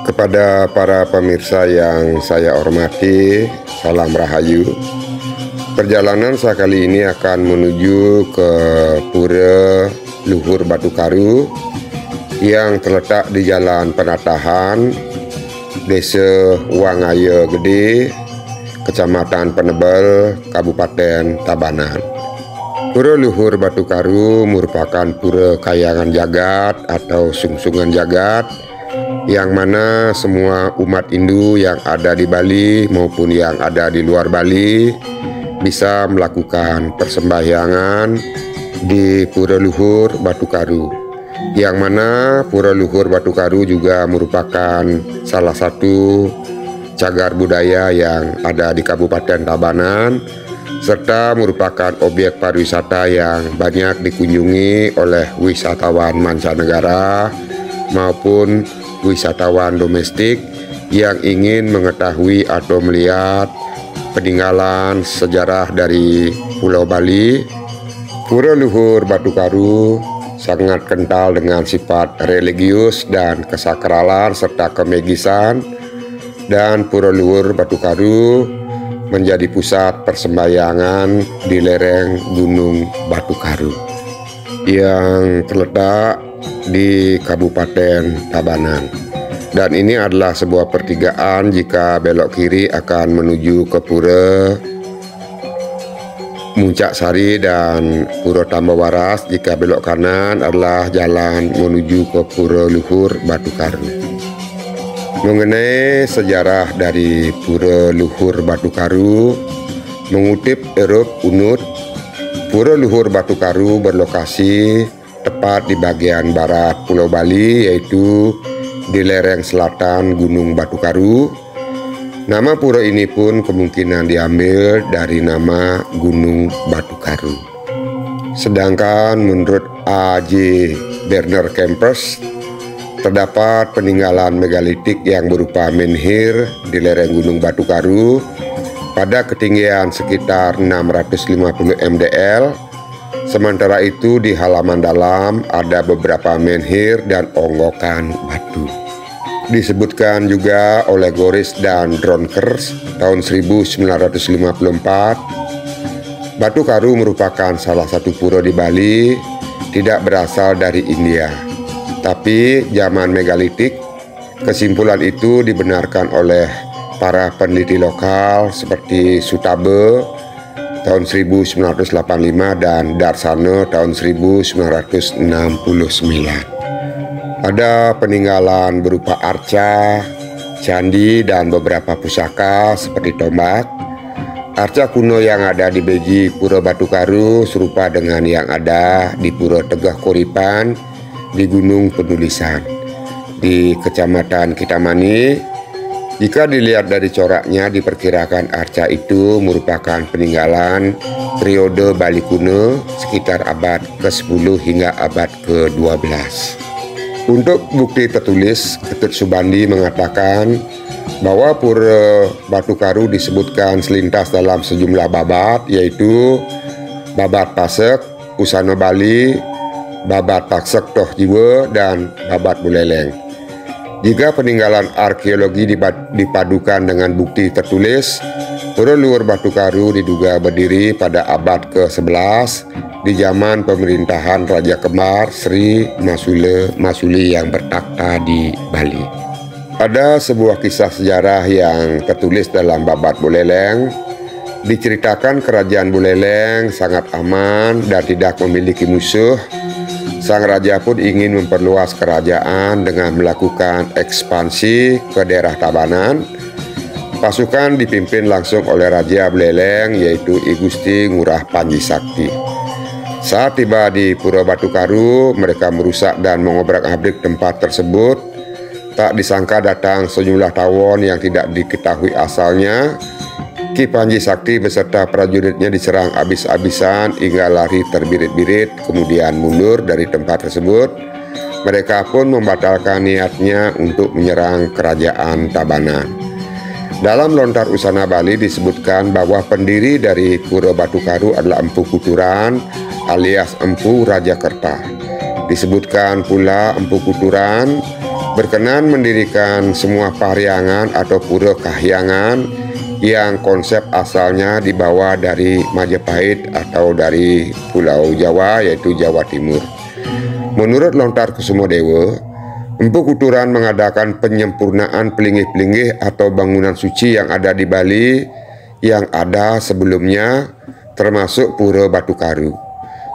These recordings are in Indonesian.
Kepada para pemirsa yang saya hormati, salam rahayu. Perjalanan saya kali ini akan menuju ke Pura Luhur Batu Karu yang terletak di Jalan Penatahan, Desa Wangaya Gede, Kecamatan Penebel, Kabupaten Tabanan. Pura Luhur Batu Karu merupakan pura kayangan jagat atau sungsungan jagat, yang mana semua umat Hindu yang ada di Bali maupun yang ada di luar Bali bisa melakukan persembahyangan di Pura Luhur Batu Karu, yang mana Pura Luhur Batu Karu juga merupakan salah satu cagar budaya yang ada di Kabupaten Tabanan, serta merupakan objek pariwisata yang banyak dikunjungi oleh wisatawan mancanegara maupun wisatawan domestik yang ingin mengetahui atau melihat peninggalan sejarah dari Pulau Bali. Pura Luhur Batu Karu sangat kental dengan sifat religius dan kesakralan serta kemegisan, dan Pura Luhur Batu Karu menjadi pusat persembahyangan di lereng Gunung Batu Karu yang terletak di Kabupaten Tabanan. Dan ini adalah sebuah pertigaan jika belok kiri akan menuju ke Pura Muncak Sari dan Pura Tambawaras. Jika belok kanan adalah jalan menuju ke Pura Luhur Batu Karu. Mengenai sejarah dari Pura Luhur Batu Karu, mengutip Erup Unut, Pura Luhur Batu Karu berlokasi tepat di bagian barat Pulau Bali, yaitu di lereng selatan Gunung Batu Karu. Nama pura ini pun kemungkinan diambil dari nama Gunung Batu Karu. Sedangkan menurut A.J. Berner Kempers, terdapat peninggalan megalitik yang berupa menhir di lereng Gunung Batu Karu pada ketinggian sekitar 650 mdl. Sementara itu di halaman dalam ada beberapa menhir dan onggokan batu. Disebutkan juga oleh Goris dan Dronkers tahun 1954, Batu Karu merupakan salah satu pura di Bali, tidak berasal dari India. Tapi zaman megalitik, kesimpulan itu dibenarkan oleh para peneliti lokal seperti Sutabe tahun 1985 dan Darsana tahun 1969. Ada peninggalan berupa arca, candi, dan beberapa pusaka seperti tombak. Arca kuno yang ada di Beji Pura Batu Karu serupa dengan yang ada di Pura Tegah Koripan di Gunung Penulisan di Kecamatan Kitamani. Jika dilihat dari coraknya, diperkirakan arca itu merupakan peninggalan periode Bali kuno sekitar abad ke-10 hingga abad ke-12. Untuk bukti tertulis, Ketut Subandi mengatakan bahwa Pura Batu Karu disebutkan selintas dalam sejumlah babat, yaitu babat Pasek, Usana Bali, babat Paksek Toh Jiwa, dan babat Buleleng. Jika peninggalan arkeologi dipadukan dengan bukti tertulis, Pura Luhur Batu Karu diduga berdiri pada abad ke-11 di zaman pemerintahan Raja Kembar Sri Masuli yang bertakhta di Bali. Ada sebuah kisah sejarah yang tertulis dalam babat Buleleng. Diceritakan kerajaan Buleleng sangat aman dan tidak memiliki musuh. Sang raja pun ingin memperluas kerajaan dengan melakukan ekspansi ke daerah Tabanan. Pasukan dipimpin langsung oleh Raja Buleleng, yaitu I Gusti Ngurah Panji Sakti. Saat tiba di Pura Batu Karu, mereka merusak dan mengobrak-abrik tempat tersebut. Tak disangka datang sejumlah tawon yang tidak diketahui asalnya. Ki Panji Sakti beserta prajuritnya diserang habis-habisan hingga lari terbirit-birit, kemudian mundur dari tempat tersebut. Mereka pun membatalkan niatnya untuk menyerang kerajaan Tabanan. Dalam Lontar Usana Bali disebutkan bahwa pendiri dari Pura Batu Karu adalah Empu Kuturan alias Empu Rajakerta. Disebutkan pula Empu Kuturan berkenan mendirikan semua paryangan atau pura kahyangan yang konsep asalnya dibawa dari Majapahit atau dari Pulau Jawa, yaitu Jawa Timur. Menurut Lontar Kusumodewa, Empu Kuturan mengadakan penyempurnaan pelinggih-pelinggih atau bangunan suci yang ada di Bali yang ada sebelumnya, termasuk Pura Batu Karu.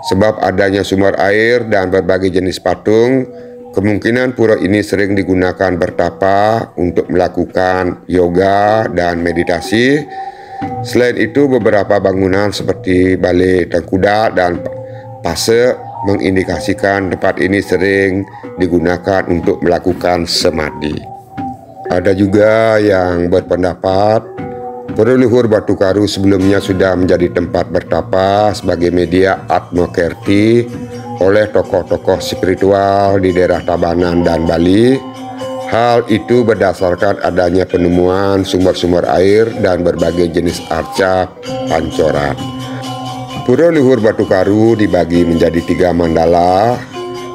Sebab adanya sumber air dan berbagai jenis patung, kemungkinan pura ini sering digunakan bertapa untuk melakukan yoga dan meditasi. Selain itu, beberapa bangunan seperti Balai Tengkuda dan Pase mengindikasikan tempat ini sering digunakan untuk melakukan samadhi. Ada juga yang berpendapat Pura Luhur Batu Karu sebelumnya sudah menjadi tempat bertapa sebagai media atmokirti oleh tokoh-tokoh spiritual di daerah Tabanan dan Bali. Hal itu berdasarkan adanya penemuan sumber-sumber air dan berbagai jenis arca pancoran. Pura Luhur Batu Karu dibagi menjadi 3 mandala.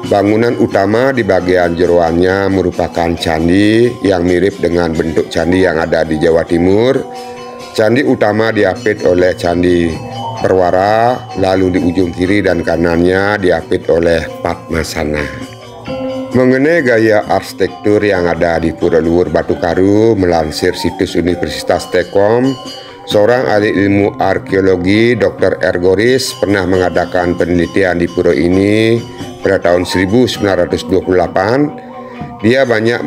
Bangunan utama di bagian jeroannya merupakan candi yang mirip dengan bentuk candi yang ada di Jawa Timur. Candi utama diapit oleh Candi Perwara, lalu di ujung kiri dan kanannya diapit oleh Padmasana. Mengenai gaya arsitektur yang ada di Pura Luhur Batu Karu, melansir situs Universitas Tekom, seorang ahli ilmu arkeologi Dr. Ergoris pernah mengadakan penelitian di pura ini pada tahun 1928. Dia banyak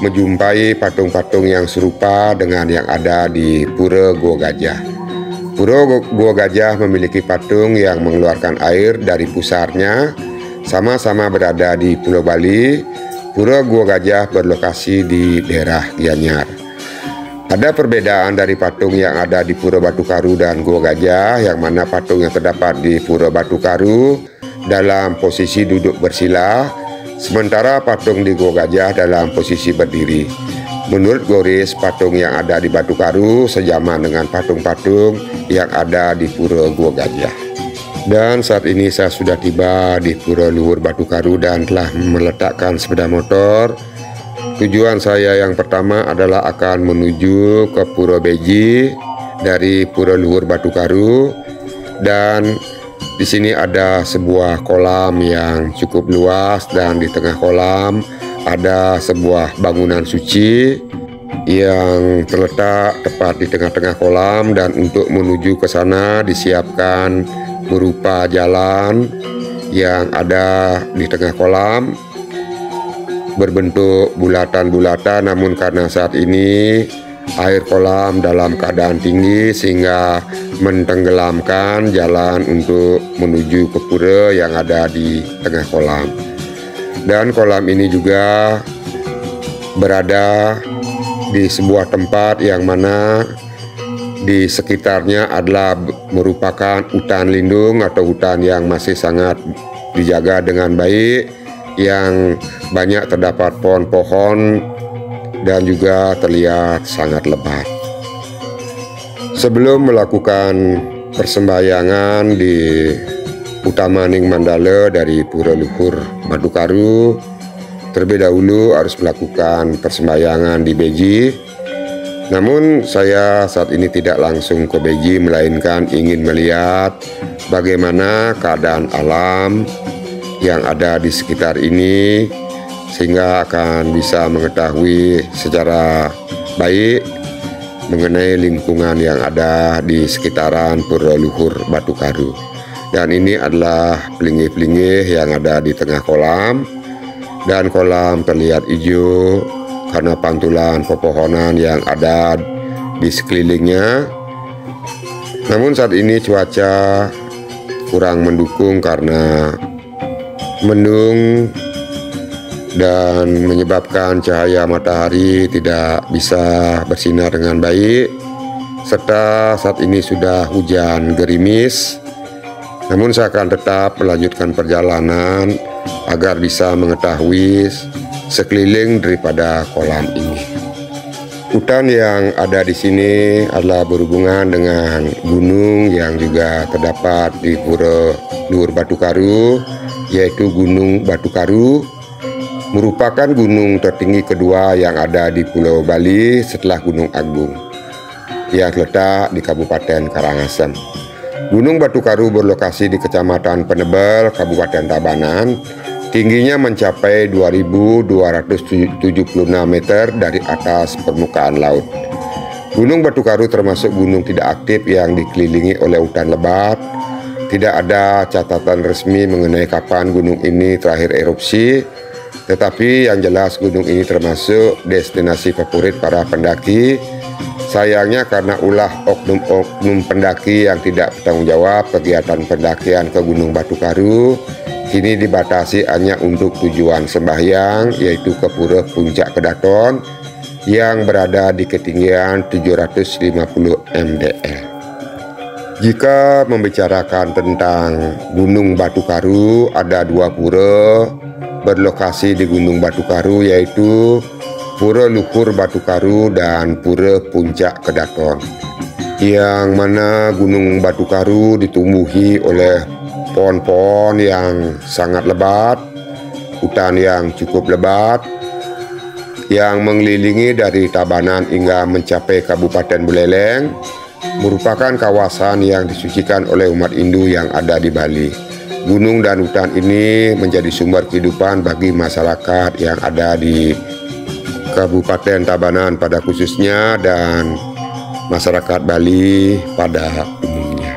menjumpai patung-patung yang serupa dengan yang ada di Pura Gua Gajah. Pura Gua Gajah memiliki patung yang mengeluarkan air dari pusarnya, sama-sama berada di Pulau Bali. Pura Gua Gajah berlokasi di daerah Gianyar. Ada perbedaan dari patung yang ada di Pura Batu Karu dan Gua Gajah, yang mana patung yang terdapat di Pura Batu Karu dalam posisi duduk bersila, sementara patung di Gua Gajah dalam posisi berdiri. Menurut Goris, patung yang ada di Batu Karu sejaman dengan patung-patung yang ada di Pura Gua Gajah. Dan saat ini saya sudah tiba di Pura Luhur Batu Karu dan telah meletakkan sepeda motor. Tujuan saya yang pertama adalah akan menuju ke Pura Beji dari Pura Luhur Batu Karu, dan di sini ada sebuah kolam yang cukup luas, dan di tengah kolam ada sebuah bangunan suci yang terletak tepat di tengah-tengah kolam, dan untuk menuju ke sana disiapkan berupa jalan yang ada di tengah kolam berbentuk bulatan-bulatan, namun karena saat ini air kolam dalam keadaan tinggi sehingga mentenggelamkan jalan untuk menuju ke pura yang ada di tengah kolam. Dan kolam ini juga berada di sebuah tempat yang mana di sekitarnya adalah merupakan hutan lindung atau hutan yang masih sangat dijaga dengan baik, yang banyak terdapat pohon-pohon dan juga terlihat sangat lebat. Sebelum melakukan persembahyangan di Utamaning Mandala dari Pura Luhur Batu Karu, terlebih dahulu harus melakukan persembahyangan di Beji. Namun saya saat ini tidak langsung ke Beji, melainkan ingin melihat bagaimana keadaan alam yang ada di sekitar ini, sehingga akan bisa mengetahui secara baik mengenai lingkungan yang ada di sekitaran Pura Luhur Batu Karu. Dan ini adalah pelinggih-pelinggih yang ada di tengah kolam, dan kolam terlihat hijau karena pantulan pepohonan yang ada di sekelilingnya. Namun saat ini cuaca kurang mendukung karena mendung dan menyebabkan cahaya matahari tidak bisa bersinar dengan baik, serta saat ini sudah hujan gerimis. Namun saya akan tetap melanjutkan perjalanan agar bisa mengetahui sekeliling daripada kolam ini. Hutan yang ada di sini adalah berhubungan dengan gunung yang juga terdapat di Pura Luhur Batu Karu, yaitu Gunung Batu Karu. merupakan gunung tertinggi kedua yang ada di Pulau Bali setelah Gunung Agung yang terletak di Kabupaten Karangasem. Gunung Batu Karu berlokasi di Kecamatan Penebel, Kabupaten Tabanan. Tingginya mencapai 2.276 meter dari atas permukaan laut. Gunung Batu Karu termasuk gunung tidak aktif yang dikelilingi oleh hutan lebat. Tidak ada catatan resmi mengenai kapan gunung ini terakhir erupsi, tetapi yang jelas gunung ini termasuk destinasi favorit para pendaki. Sayangnya karena ulah oknum-oknum pendaki yang tidak bertanggung jawab, kegiatan pendakian ke Gunung Batu Karu kini dibatasi hanya untuk tujuan sembahyang, yaitu ke Pura Puncak Kedaton yang berada di ketinggian 750 mdr. Jika membicarakan tentang Gunung Batu Karu, ada dua pura berlokasi di Gunung Batu Karu, yaitu Pura Luhur Batu Karu dan Pura Puncak Kedaton, yang mana Gunung Batu Karu ditumbuhi oleh pohon-pohon yang sangat lebat, hutan yang cukup lebat, yang mengelilingi dari Tabanan hingga mencapai Kabupaten Buleleng, merupakan kawasan yang disucikan oleh umat Hindu yang ada di Bali. Gunung dan hutan ini menjadi sumber kehidupan bagi masyarakat yang ada di Kabupaten Tabanan pada khususnya dan masyarakat Bali pada umumnya.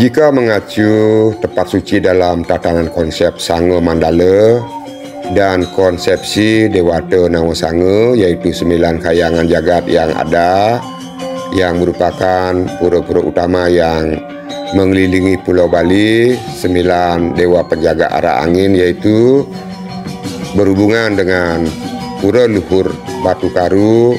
Jika mengacu tempat suci dalam tatanan konsep Sangha Mandala dan konsepsi Dewata Nawa Sangha, yaitu 9 kayangan jagat yang ada, yang merupakan pura-pura utama yang mengelilingi Pulau Bali, 9 dewa penjaga arah angin, yaitu berhubungan dengan Pura Luhur Batu Karu,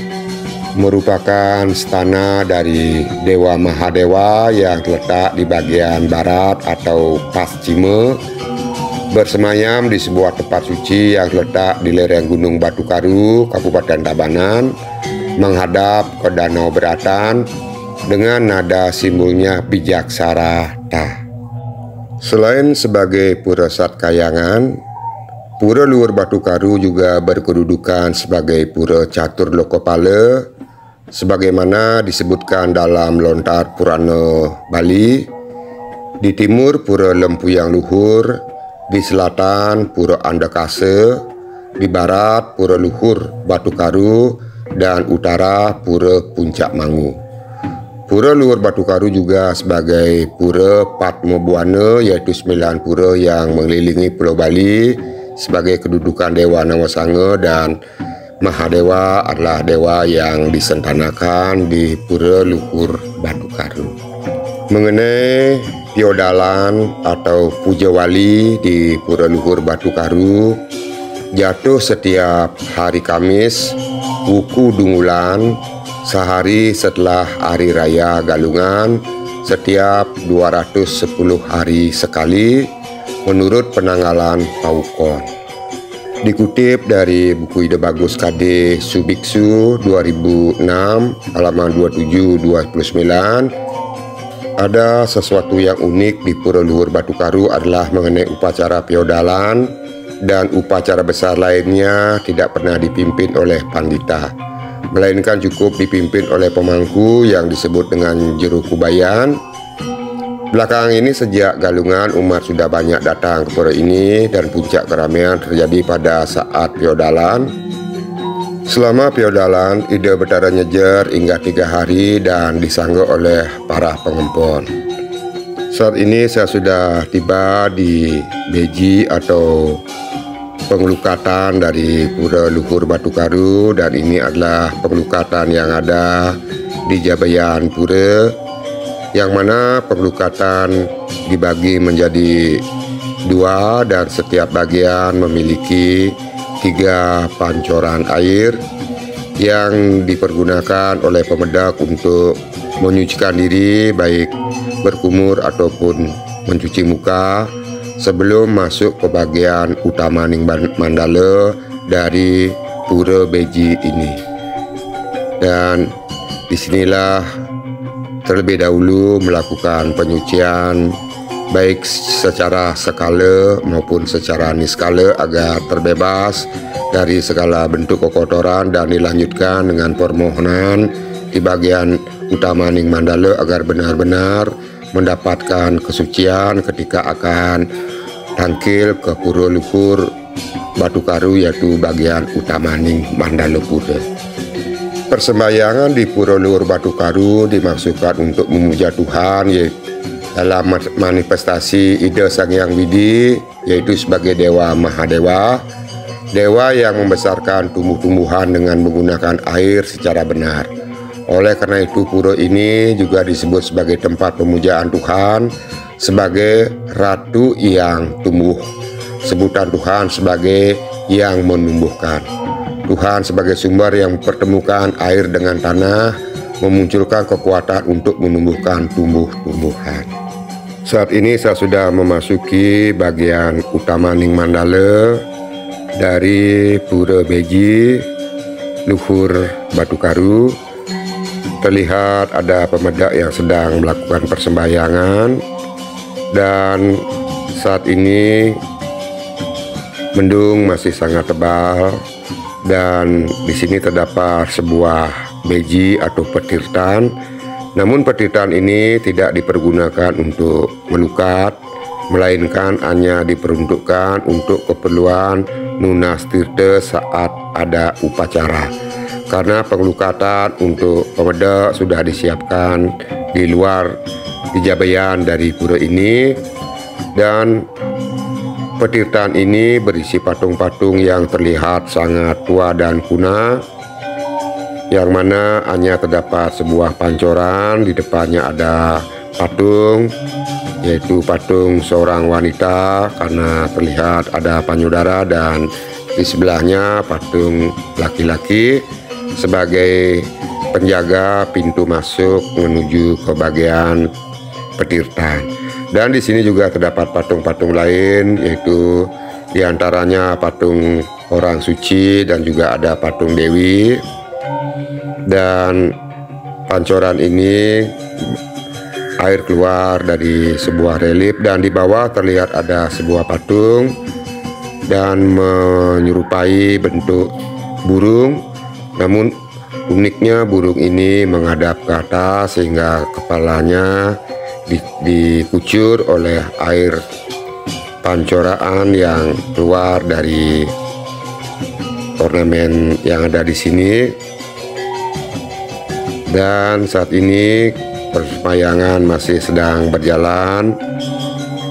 merupakan stana dari Dewa Mahadewa yang terletak di bagian barat atau Paschima, bersemayam di sebuah tempat suci yang terletak di lereng Gunung Batu Karu, Kabupaten Tabanan, menghadap ke Danau Beratan dengan nada simbolnya Bijaksara Ta. Selain sebagai pura Sat Kayangan, Pura Luhur Batu Karu juga berkedudukan sebagai Pura Catur Lokopala, sebagaimana disebutkan dalam Lontar Purana Bali. Di timur Pura Lempuyang Luhur, di selatan Pura Andakasa, di barat Pura Luhur Batu Karu, dan utara Pura Puncak Mangu. Pura Luhur Batu Karu juga sebagai Pura Padma Buana, yaitu 9 pura yang mengelilingi Pulau Bali sebagai kedudukan Dewa Nawasangha, dan Mahadewa adalah dewa yang disentanakan di Pura Luhur Batu Karu. Mengenai piodalan atau puja wali di Pura Luhur Batu Karu, jatuh setiap hari Kamis Wuku Dungulan, sehari setelah Hari Raya Galungan, setiap 210 hari sekali menurut penanggalan Paukon. Dikutip dari buku Ide Bagus KD Subiksu 2006 halaman 27-29, ada sesuatu yang unik di Pura Luhur Batu Karu adalah mengenai upacara piodalan dan upacara besar lainnya tidak pernah dipimpin oleh pandita, melainkan cukup dipimpin oleh pemangku yang disebut dengan Juru Kubayan. Belakangan ini sejak Galungan, umat sudah banyak datang ke pura ini dan puncak keramaian terjadi pada saat piodalan. Selama piodalan, ide betara nyejer hingga 3 hari dan disanggah oleh para pengempon. Saat ini saya sudah tiba di beji atau pengelukatan dari Pura Luhur Batu Karu, dan ini adalah pengelukatan yang ada di Jabayan Pura, yang mana pengelukatan dibagi menjadi 2 dan setiap bagian memiliki 3 pancoran air yang dipergunakan oleh pemedak untuk menyucikan diri, baik berkumur ataupun mencuci muka sebelum masuk ke bagian utama Ning Mandala dari Pura Beji ini. Dan disinilah terlebih dahulu melakukan penyucian baik secara skala maupun secara niskala agar terbebas dari segala bentuk kekotoran dan dilanjutkan dengan permohonan di bagian utama Ning Mandala agar benar-benar mendapatkan kesucian ketika akan tangkil ke Pura Luhur Batukaru, yaitu bagian utama Ning Mandala Pura. Persembahyangan di Pura Luhur Batukaru dimaksudkan untuk memuja Tuhan, yaitu dalam manifestasi ide Sang Hyang Widi, yaitu sebagai Dewa Mahadewa, dewa yang membesarkan tumbuh-tumbuhan dengan menggunakan air secara benar. Oleh karena itu pura ini juga disebut sebagai tempat pemujaan Tuhan sebagai Ratu yang tumbuh, sebutan Tuhan sebagai yang menumbuhkan, Tuhan sebagai sumber yang mempertemukan air dengan tanah, memunculkan kekuatan untuk menumbuhkan tumbuh-tumbuhan. Saat ini saya sudah memasuki bagian utama Ning Mandala dari Pura Beji Luhur Batukaru. Terlihat ada pemedak yang sedang melakukan persembahyangan, dan saat ini mendung masih sangat tebal, dan di sini terdapat sebuah beji atau petirtan. Namun petirtan ini tidak dipergunakan untuk melukat, melainkan hanya diperuntukkan untuk keperluan nunas tirta saat ada upacara. Karena pengelukatan untuk pemedak sudah disiapkan di luar kejabayan dari pura ini, dan petirtan ini berisi patung-patung yang terlihat sangat tua dan kuno, yang mana hanya terdapat sebuah pancoran. Di depannya ada patung, yaitu patung seorang wanita karena terlihat ada payudara, dan di sebelahnya patung laki-laki sebagai penjaga pintu masuk menuju ke bagian petirtan. Dan di sini juga terdapat patung-patung lain, yaitu diantaranya patung orang suci dan juga ada patung dewi. Dan pancoran ini air keluar dari sebuah relief, dan di bawah terlihat ada sebuah patung dan menyerupai bentuk burung. Namun uniknya burung ini menghadap ke atas sehingga kepalanya dikucur oleh air pancoraan yang keluar dari ornamen yang ada di sini. Dan saat ini persembahyangan masih sedang berjalan.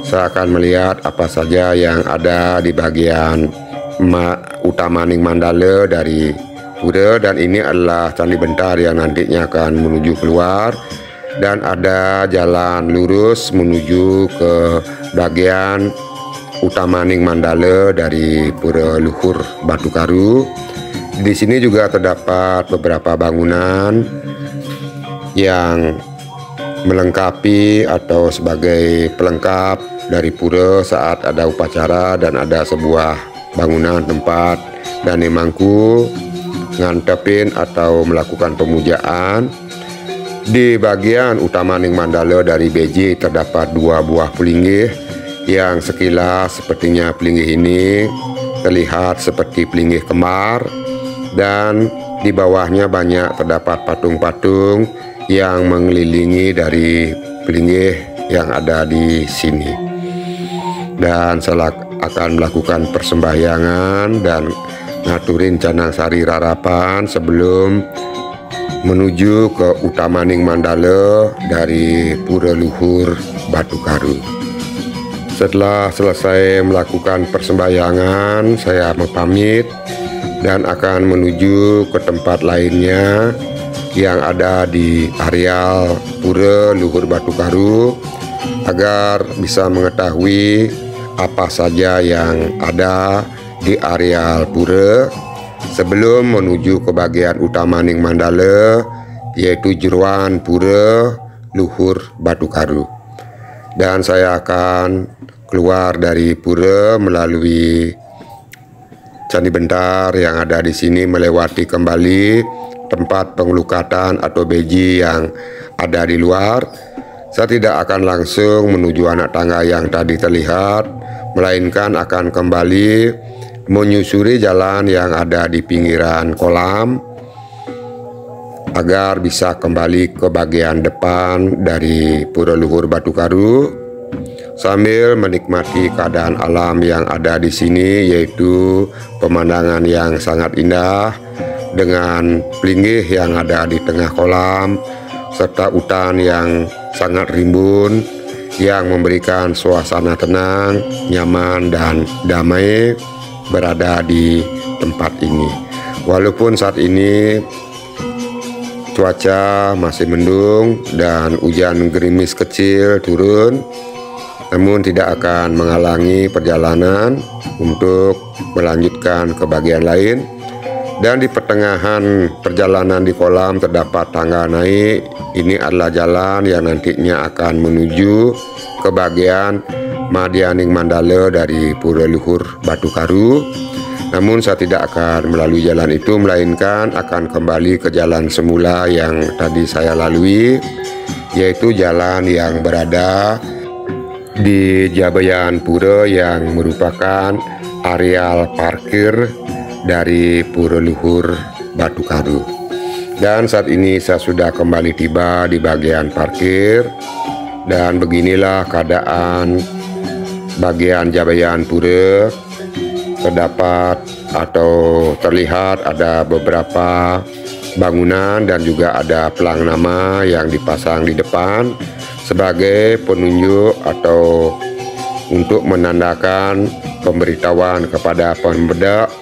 Saya akan melihat apa saja yang ada di bagian utama Ning Mandala dari pura, dan ini adalah Candi Bentar yang nantinya akan menuju keluar, dan ada jalan lurus menuju ke bagian utama Ning Mandala dari Pura Luhur Batukaru. Di sini juga terdapat beberapa bangunan yang melengkapi atau sebagai pelengkap dari pura saat ada upacara, dan ada sebuah bangunan tempat Dane Mangku ngantepin atau melakukan pemujaan. Di bagian utama Ning Mandala dari beji terdapat dua buah pelinggih yang sekilas sepertinya pelinggih ini terlihat seperti pelinggih kembar, dan di bawahnya banyak terdapat patung-patung yang mengelilingi dari pelinggih yang ada di sini. Dan saya akan melakukan persembahyangan dan ngaturin canang sari rarapan sebelum menuju ke utama Ning Mandala dari Pura Luhur Batukaru. Setelah selesai melakukan persembahyangan, saya pamit dan akan menuju ke tempat lainnya yang ada di areal Pura Luhur Batukaru agar bisa mengetahui apa saja yang ada di areal pura sebelum menuju ke bagian utama Ning Mandala, yaitu jeruan Pura Luhur Batukaru. Dan saya akan keluar dari pura melalui Candi Bentar yang ada di sini, melewati kembali tempat pengelukatan atau beji yang ada di luar. Saya tidak akan langsung menuju anak tangga yang tadi terlihat, melainkan akan kembali menyusuri jalan yang ada di pinggiran kolam agar bisa kembali ke bagian depan dari Pura Luhur Batukaru sambil menikmati keadaan alam yang ada di sini, yaitu pemandangan yang sangat indah dengan pelinggih yang ada di tengah kolam serta hutan yang sangat rimbun yang memberikan suasana tenang, nyaman, dan damai berada di tempat ini. Walaupun saat ini cuaca masih mendung dan hujan gerimis kecil turun, namun tidak akan menghalangi perjalanan untuk melanjutkan ke bagian lain. Dan di pertengahan perjalanan di kolam terdapat tangga naik. Ini adalah jalan yang nantinya akan menuju ke bagian Madianing Mandala dari Pura Luhur Batukaru. Namun saya tidak akan melalui jalan itu, melainkan akan kembali ke jalan semula yang tadi saya lalui, yaitu jalan yang berada di Jabayan Pura yang merupakan areal parkir dari Pura Luhur Batukaru. Dan saat ini saya sudah kembali tiba di bagian parkir, dan beginilah keadaan bagian Jabayan Pura. Terdapat atau terlihat ada beberapa bangunan dan juga ada pelang nama yang dipasang di depan sebagai penunjuk atau untuk menandakan pemberitahuan kepada pembedak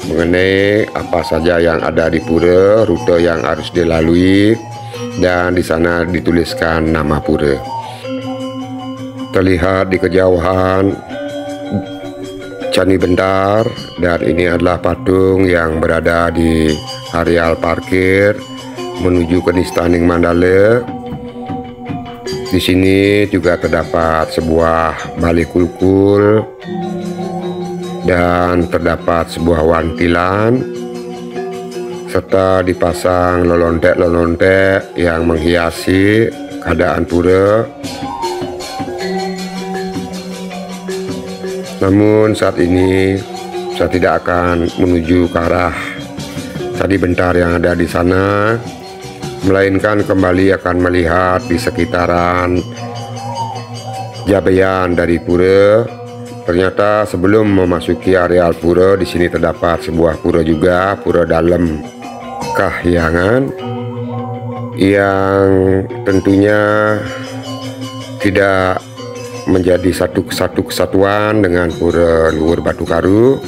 mengenai apa saja yang ada di pura, rute yang harus dilalui, dan di sana dituliskan nama pura. Terlihat di kejauhan Candi Bentar, dan ini adalah patung yang berada di areal parkir menuju ke Nistaning Mandala. Di sini juga terdapat sebuah balai kulkul dan terdapat sebuah wantilan serta dipasang lelontek-lelontek yang menghiasi keadaan pura. Namun saat ini saya tidak akan menuju ke arah Candi Bentar yang ada di sana, melainkan kembali akan melihat di sekitaran Jabayan dari pura. Ternyata sebelum memasuki areal pura, di sini terdapat sebuah pura juga, Pura Dalam Kahyangan, yang tentunya tidak menjadi satu kesatuan dengan Pura Luhur Batukaru.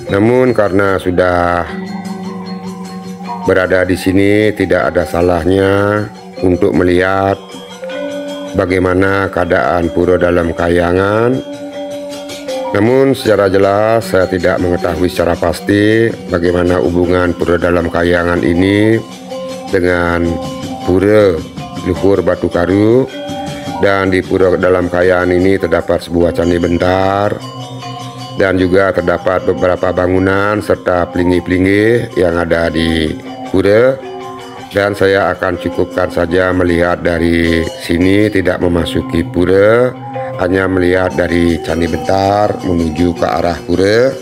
Namun karena sudah berada di sini, tidak ada salahnya untuk melihat bagaimana keadaan Pura Dalam Kahyangan. Namun secara jelas saya tidak mengetahui secara pasti bagaimana hubungan Pura Dalam Kahyangan ini dengan Pura Luhur Batukaru. Dan di Pura Dalam Kahyangan ini terdapat sebuah candi bentar, dan juga terdapat beberapa bangunan serta pelinggih-pelinggih yang ada di pura. Dan saya akan cukupkan saja melihat dari sini, tidak memasuki pura, hanya melihat dari candi bentar menuju ke arah pura.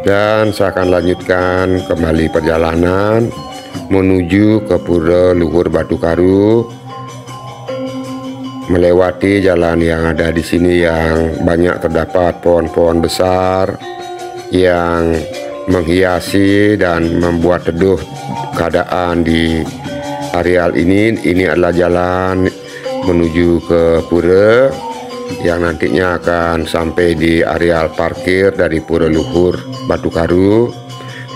Dan saya akan lanjutkan kembali perjalanan menuju ke Pura Luhur Batukaru, melewati jalan yang ada di sini yang banyak terdapat pohon-pohon besar yang menghiasi dan membuat teduh keadaan di areal ini. Ini adalah jalan menuju ke pura yang nantinya akan sampai di areal parkir dari Pura Luhur Batukaru,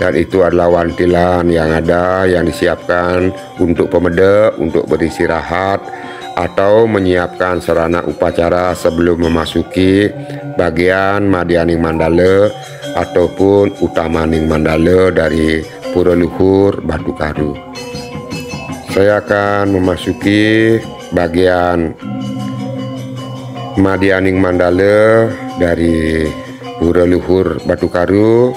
dan itu adalah wantilan yang ada yang disiapkan untuk pemeda untuk beristirahat atau menyiapkan sarana upacara sebelum memasuki bagian Madianing Mandala ataupun Utamaning Mandala dari Pura Luhur Batukaru. Saya akan memasuki bagian Madianing Mandala dari Pura Luhur Batukaru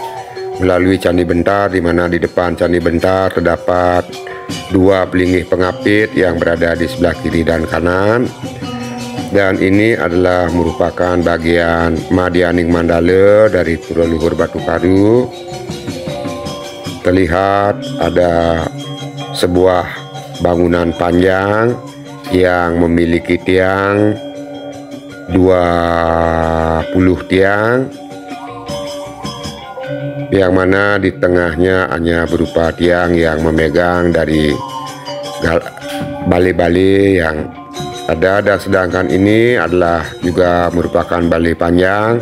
melalui Candi Bentar, di mana di depan Candi Bentar terdapat dua pelinggih pengapit yang berada di sebelah kiri dan kanan. Dan ini adalah merupakan bagian Madianing Mandala dari Pura Luhur Batukaru. Terlihat ada sebuah bangunan panjang yang memiliki tiang 20 tiang, yang mana di tengahnya hanya berupa tiang yang memegang dari bale-bale yang ada, dan sedangkan ini adalah juga merupakan bale panjang,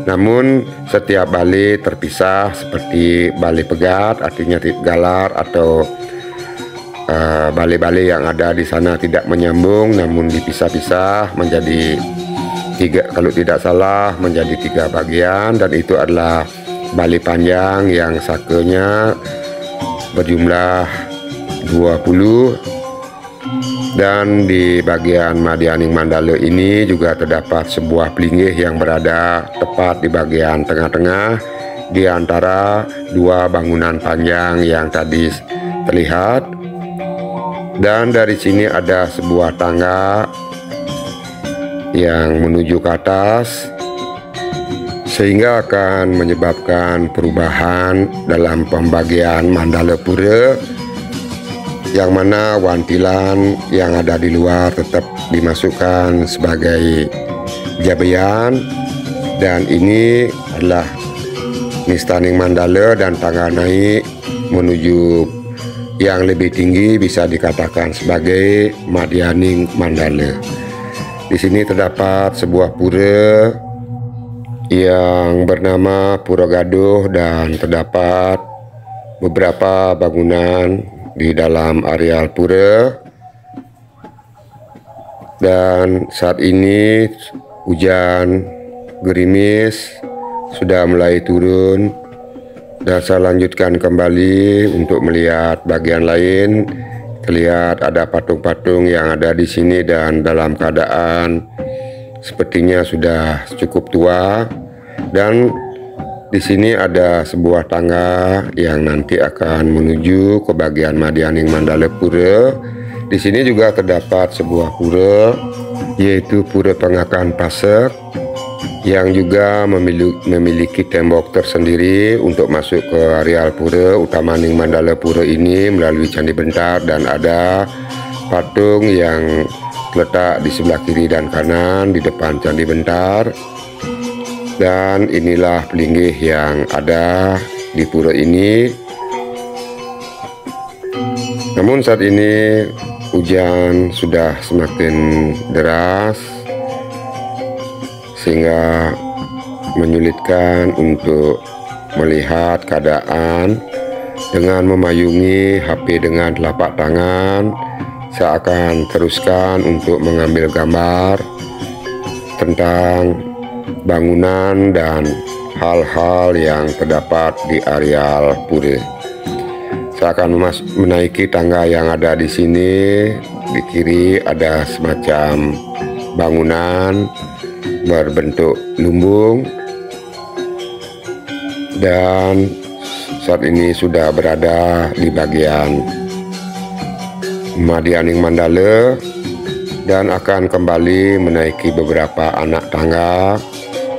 namun setiap bale terpisah seperti bale pegat, artinya galar, atau bale-bale yang ada di sana tidak menyambung namun dipisah-pisah menjadi 3, kalau tidak salah menjadi 3 bagian, dan itu adalah bale panjang yang sakenya berjumlah 20. Dan di bagian Madianing Mandala ini juga terdapat sebuah pelinggih yang berada tepat di bagian tengah-tengah di antara 2 bangunan panjang yang tadi terlihat. Dan dari sini ada sebuah tangga yang menuju ke atas, sehingga akan menyebabkan perubahan dalam pembagian Mandala Pura, yang mana wantilan yang ada di luar tetap dimasukkan sebagai jabean, dan ini adalah Nistaning Mandala, dan tangga naik menuju yang lebih tinggi bisa dikatakan sebagai Madianing Mandala. Di sini terdapat sebuah pura yang bernama Pura Gaduh, dan terdapat beberapa bangunan di dalam areal pura. Dan saat ini hujan gerimis sudah mulai turun, dan saya lanjutkan kembali untuk melihat bagian lain. Terlihat ada patung-patung yang ada di sini dan dalam keadaan sepertinya sudah cukup tua. Dan di sini ada sebuah tangga yang nanti akan menuju ke bagian Madianing Mandala Pura. Di sini juga terdapat sebuah pura, yaitu Pura Pengakan Pasek, yang juga memiliki tembok tersendiri untuk masuk ke areal pura Utamaning Mandala Pura ini melalui Candi Bentar, dan ada patung yang terletak di sebelah kiri dan kanan di depan Candi Bentar. Dan inilah pelinggih yang ada di pura ini. Namun saat ini hujan sudah semakin deras, sehingga menyulitkan untuk melihat keadaan. Dengan memayungi HP dengan telapak tangan, saya akan teruskan untuk mengambil gambar tentang bangunan dan hal-hal yang terdapat di areal pura. Saya akan menaiki tangga yang ada di sini. Di kiri ada semacam bangunan berbentuk lumbung, dan saat ini sudah berada di bagian Madianing Mandala, dan akan kembali menaiki beberapa anak tangga.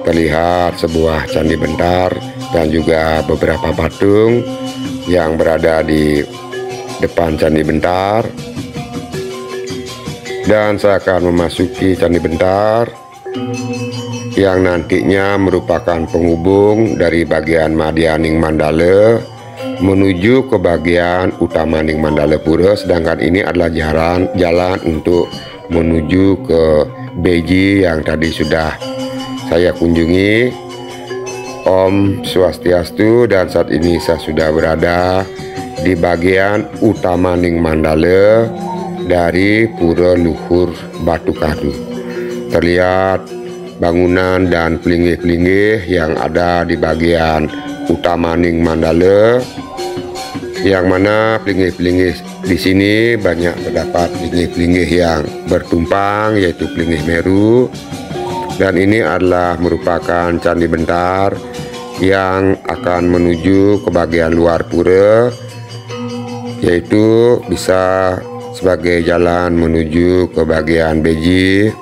Terlihat sebuah Candi Bentar dan juga beberapa patung yang berada di depan Candi Bentar. Dan saya akan memasuki Candi Bentar, yang nantinya merupakan penghubung dari bagian Madianing Mandala menuju ke bagian Utamaning Mandala Pura. Sedangkan ini adalah jalan untuk menuju ke Beji yang tadi sudah saya kunjungi. Om Swastiastu, dan saat ini saya sudah berada di bagian Utamaning Mandala dari Pura Luhur Batukaru. Terlihat bangunan dan pelinggih-pelinggih yang ada di bagian Utamaning Mandala, yang mana pelinggih-pelinggih di sini banyak terdapat pelinggih-pelinggih yang bertumpang, yaitu pelinggih Meru. Dan ini adalah merupakan Candi Bentar yang akan menuju ke bagian luar pura, yaitu bisa sebagai jalan menuju ke bagian Beji.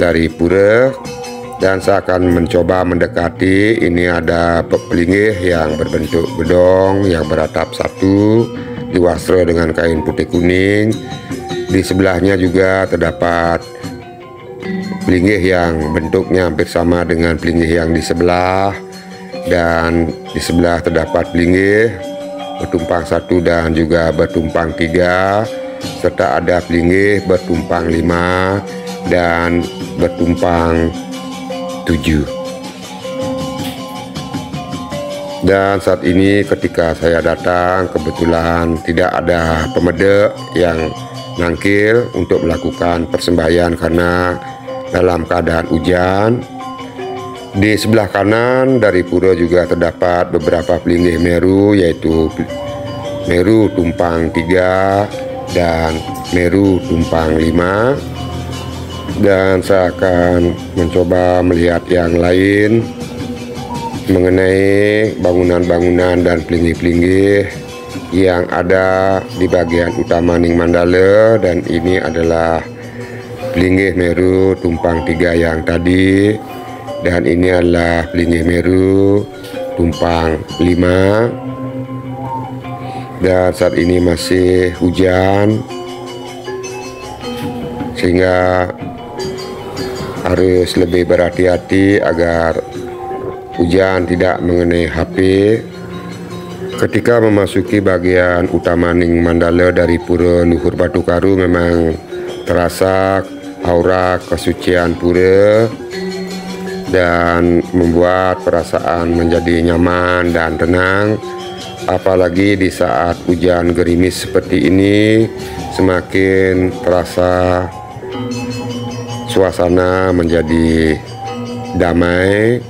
dari pura, dan saya akan mencoba mendekati. Ini ada pepelinggih yang berbentuk gedong yang beratap satu, diwastra dengan kain putih kuning. Di sebelahnya juga terdapat pelinggih yang bentuknya hampir sama dengan pelinggih yang di sebelah, dan di sebelah terdapat pelinggih bertumpang satu dan juga bertumpang tiga, serta ada pelinggih bertumpang 5 dan bertumpang 7. Dan saat ini ketika saya datang, kebetulan tidak ada pemedek yang nangkil untuk melakukan persembahyan karena dalam keadaan hujan. Di sebelah kanan dari pura juga terdapat beberapa pelinggih meru, yaitu meru tumpang 3 dan meru tumpang 5. Dan saya akan mencoba melihat yang lain mengenai bangunan-bangunan dan pelinggih-pelinggih yang ada di bagian utama Ning Mandala. Dan ini adalah pelinggih meru tumpang 3 yang tadi, dan ini adalah pelinggih meru tumpang 5. Dan saat ini masih hujan, sehingga harus lebih berhati-hati agar hujan tidak mengenai HP. Ketika memasuki bagian utama Ning Mandala dari Pura Luhur Batu Karu, memang terasa aura kesucian pura dan membuat perasaan menjadi nyaman dan tenang. Apalagi di saat hujan gerimis seperti ini, semakin terasa suasana menjadi damai.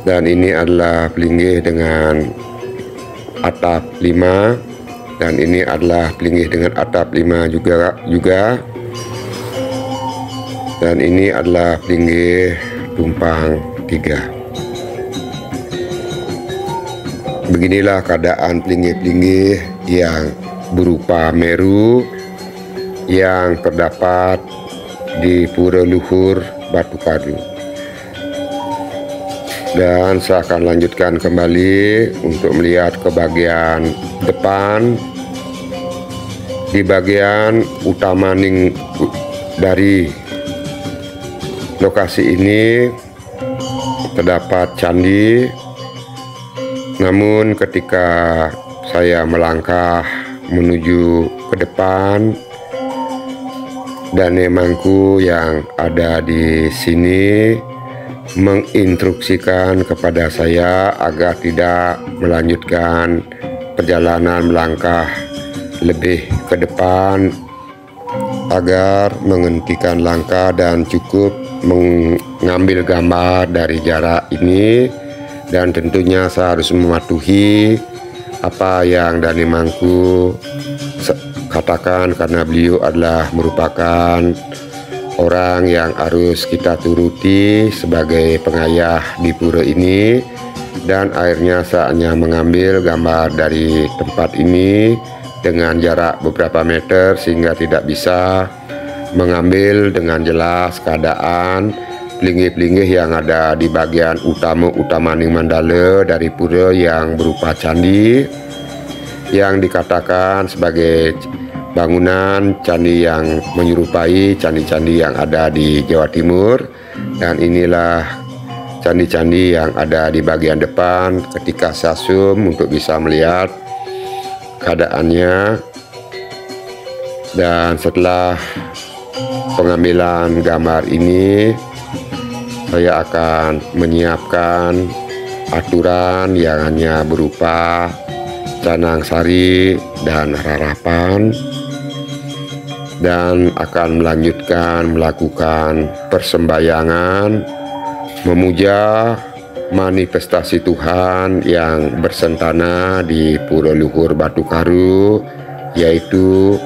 Dan ini adalah pelinggih dengan atap 5, dan ini adalah pelinggih dengan atap 5 juga. Dan ini adalah pelinggih tumpang 3. Beginilah keadaan pelinggih-pelinggih yang berupa meru yang terdapat di Pura Luhur Batu Karu. Dan saya akan lanjutkan kembali untuk melihat ke bagian depan. Di bagian utama dari lokasi ini terdapat candi. Namun ketika saya melangkah menuju ke depan, danemangku yang ada di sini menginstruksikan kepada saya agar tidak melanjutkan perjalanan melangkah lebih ke depan, agar menghentikan langkah dan cukup mengambil gambar dari jarak ini. Dan tentunya saya harus mematuhi apa yang danemangku katakan, karena beliau adalah merupakan orang yang harus kita turuti sebagai pengayah di pura ini. Dan akhirnya saya hanya mengambil gambar dari tempat ini dengan jarak beberapa meter, sehingga tidak bisa mengambil dengan jelas keadaan pelinggih-pelinggih yang ada di bagian utama Ning Mandala dari pura yang berupa candi, yang dikatakan sebagai bangunan candi yang menyerupai candi-candi yang ada di Jawa Timur. Dan inilah candi-candi yang ada di bagian depan. Ketika saya zoom untuk bisa melihat keadaannya, dan setelah pengambilan gambar ini, saya akan menyiapkan aturan yang hanya berupa canang sari dan harapan, dan akan melanjutkan melakukan persembahyangan memuja manifestasi Tuhan yang bersentana di Pura Luhur Batu Karu, yaitu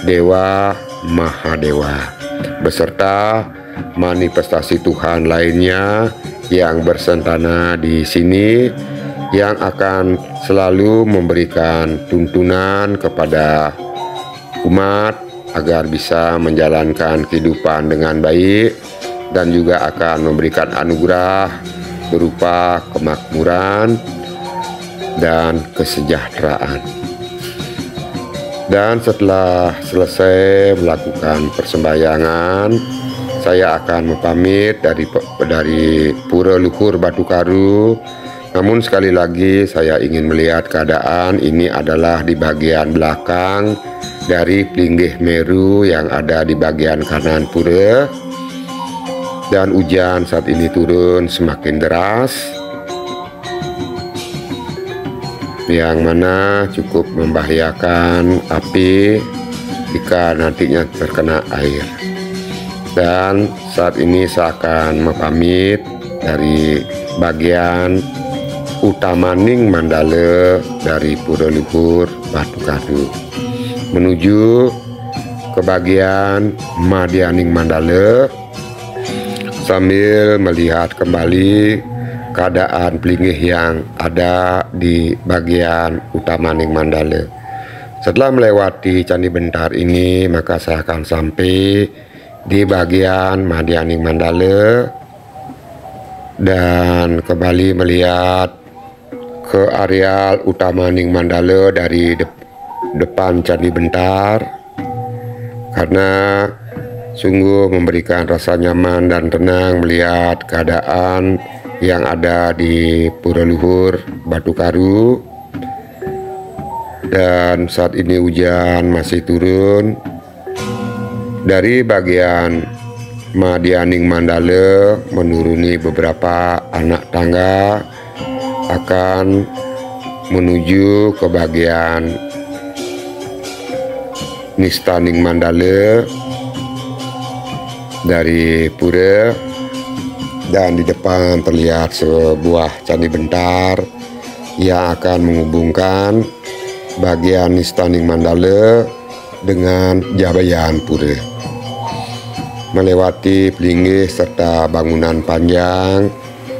Dewa Mahadewa beserta manifestasi Tuhan lainnya yang bersentana di sini, yang akan selalu memberikan tuntunan kepada umat agar bisa menjalankan kehidupan dengan baik dan juga akan memberikan anugerah berupa kemakmuran dan kesejahteraan. Dan setelah selesai melakukan persembahyangan, saya akan pamit dari Pura Luhur Batu Karu. Namun sekali lagi saya ingin melihat keadaan ini adalah di bagian belakang dari Plinggih Meru yang ada di bagian kanan pura. Dan hujan saat ini turun semakin deras, yang mana cukup membahayakan api jika nantinya terkena air. Dan saat ini saya akan pamit dari bagian Utamaning Mandala dari Pura Luhur Batu Karu menuju ke bagian Madianing Mandala sambil melihat kembali keadaan Plinggih yang ada di bagian Utamaning Mandala. Setelah melewati Candi Bentar ini, maka saya akan sampai di bagian Madianing Mandala dan kembali melihat ke areal Utamaning Mandala dari depan Candi Bentar, karena sungguh memberikan rasa nyaman dan tenang melihat keadaan yang ada di Pura Luhur Batu Karu. Dan saat ini hujan masih turun. Dari bagian Madianing Mandala menuruni beberapa anak tangga akan menuju ke bagian Nistaning Mandala dari pura. Dan di depan terlihat sebuah Candi Bentar yang akan menghubungkan bagian Nistaning Mandala dengan Jabayan Pura. Melewati Plinggih serta bangunan panjang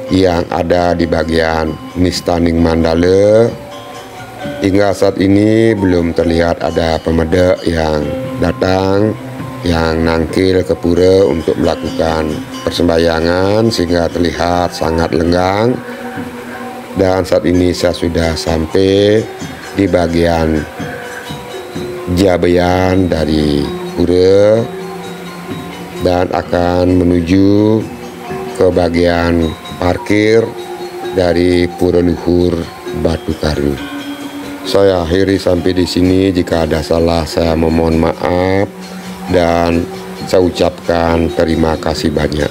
yang ada di bagian Nistaning Mandala, hingga saat ini belum terlihat ada pemuda yang datang yang nangkil ke pura untuk melakukan persembahyangan, sehingga terlihat sangat lenggang. Dan saat ini saya sudah sampai di bagian Jabayan dari pura dan akan menuju ke bagian parkir dari Pura Luhur Batu Karu. Saya akhiri sampai di sini. Jika ada salah saya memohon maaf dan saya ucapkan terima kasih banyak.